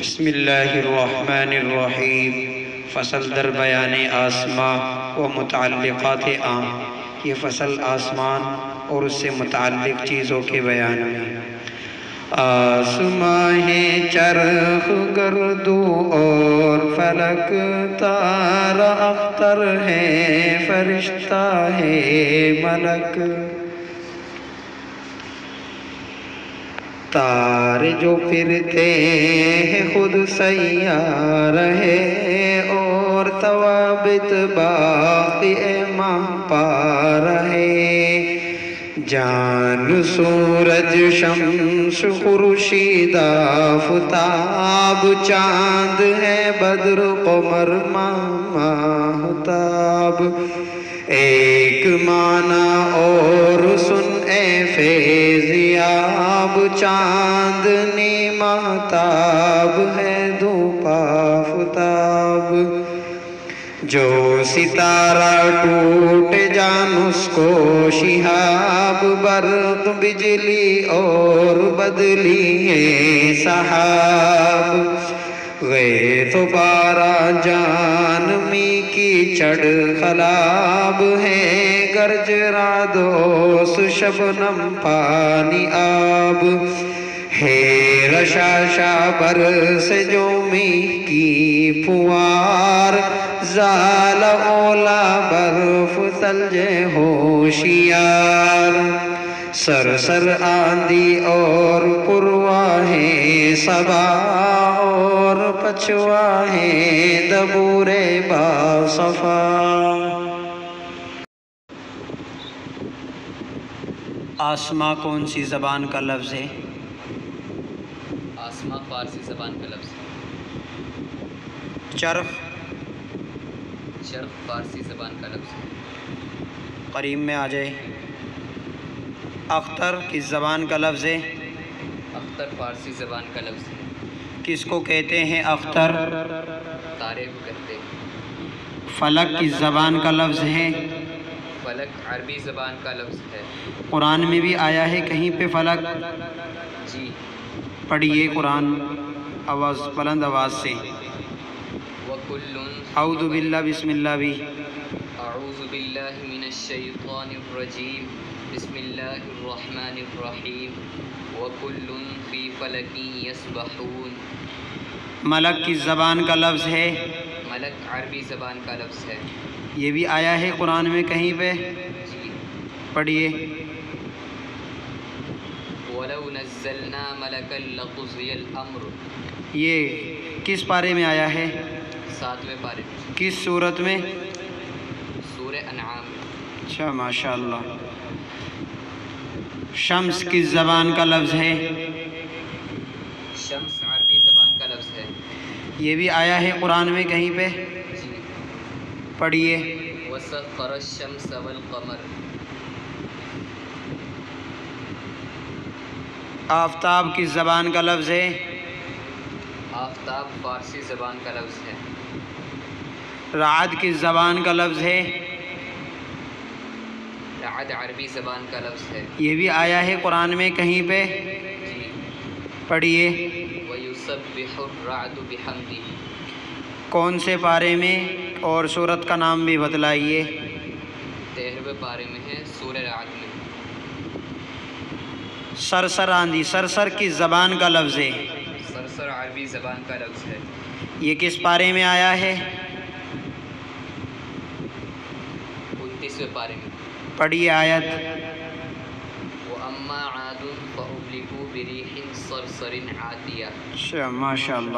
بسم اللہ الرحمن الرحیم۔ فصل در بیان آسماں و متعلقات عام۔ یہ فصل آسمان اور اس سے متعلق چیزوں کے بیان میں۔ آسماں ہے چرخ گردو اور فلک، تارا اختر ہے فرشتہ ہے ملک۔ تارے جو پھرتے ہیں خود سیارہ ہے، اور ثوابت باقی ماہ پارہ ہے۔ جان سورج شمس خورشید آفتاب، چاند ہے بدر قمر ماہتاب۔ ایک معنی اور سن اے فیضیاب، چاندنی مہتاب ہے دھوپ آفتاب۔ جو ستارہ ٹوٹ جان اس کو شہاب، برق بجلی اور بدلی ہے سحاب۔ غیث و بارہ جان می کی چڑھ خلاب ہے، گرج رادوس شبنم پانی آب ہے۔ رشاشا برس جو می کی پھوار، زال اولا برف ثلج ہوشیار۔ سرسر آندھی اور پرواہ ہے صبا، اور پچھوا ہے دبور باصفا۔ آسماں کون سی زبان کا لفظ ہے؟ آسماں فارسی زبان کا لفظ ہے۔ چرخ چرخ فارسی زبان کا لفظ ہے۔ قریب میں آ جائے۔ اختر کس زبان کا لفظ ہے؟ اختر فارسی زبان کا لفظ ہے۔ کس کو کہتے ہیں اختر؟ تارے کو کہتے ہیں۔ فلک کس زبان کا لفظ ہے؟ فلک عربی زبان کا لفظ ہے۔ قرآن میں بھی آیا ہے کہیں پہ فلک؟ جی پڑھیے قرآن آواز بلند آواز سے۔ وَكُلٌّ اعوذ باللہ بسم اللہ بھی۔ اعوذ باللہ من الشیطان الرجیم، بسم اللہ الرحمن الرحیم۔ وَكُلٌّ فِي فَلَكٍ يَسْبَحُونَ۔ ملک کس زبان کا لفظ ہے؟ ملک عربی زبان کا لفظ ہے۔ یہ بھی آیا ہے قرآن میں کہیں پہ؟ جی پڑھیے۔ وَلَوْ نَزَّلْنَا مَلَكًا لَقُضِيَ الْأَمْرُ۔ یہ کس پارے میں آیا ہے؟ 7ویں پارے میں۔ کس صورت میں؟ سورہ انعام میں۔ اچھا ماشاءاللہ۔ شمس کس زبان کا لفظ ہے؟ شمس عربی زبان کا لفظ ہے۔ یہ بھی آیا ہے قرآن میں کہیں پہ؟ جی پڑھیے۔ وَسَخَّرَ الشَّمْسَ وَالْقَمَرَ۔ آفتاب کس زبان کا لفظ ہے؟ آفتاب فارسی زبان کا لفظ ہے۔ رعد کس زبان کا لفظ ہے؟ رعد عربی زبان کا لفظ ہے۔ یہ بھی آیا ہے قرآن میں کہیں پہ؟ جی پڑھیے۔ وَيُسَبِّحُ الرَّعْدُ بِحَمْدِهِ۔ کون سے پارے میں اور سورت کا نام بھی بتلائیے۔ 13ویں پارے میں ہے، سورہ رعد میں۔ سرسر آندھی، سرسر کس زبان کا لفظ ہے؟ سرسر عربی زبان کا لفظ ہے۔ یہ کس پارے میں آیا ہے؟ 29ویں پارے میں۔ پڑھیے آیت۔ وَأَمَّا عَادٌ فَأُهْلِكُوا بِرِيحٍ صَرْصَرٍ عَاتِيَةٍ۔ اچھا ماشاءاللہ۔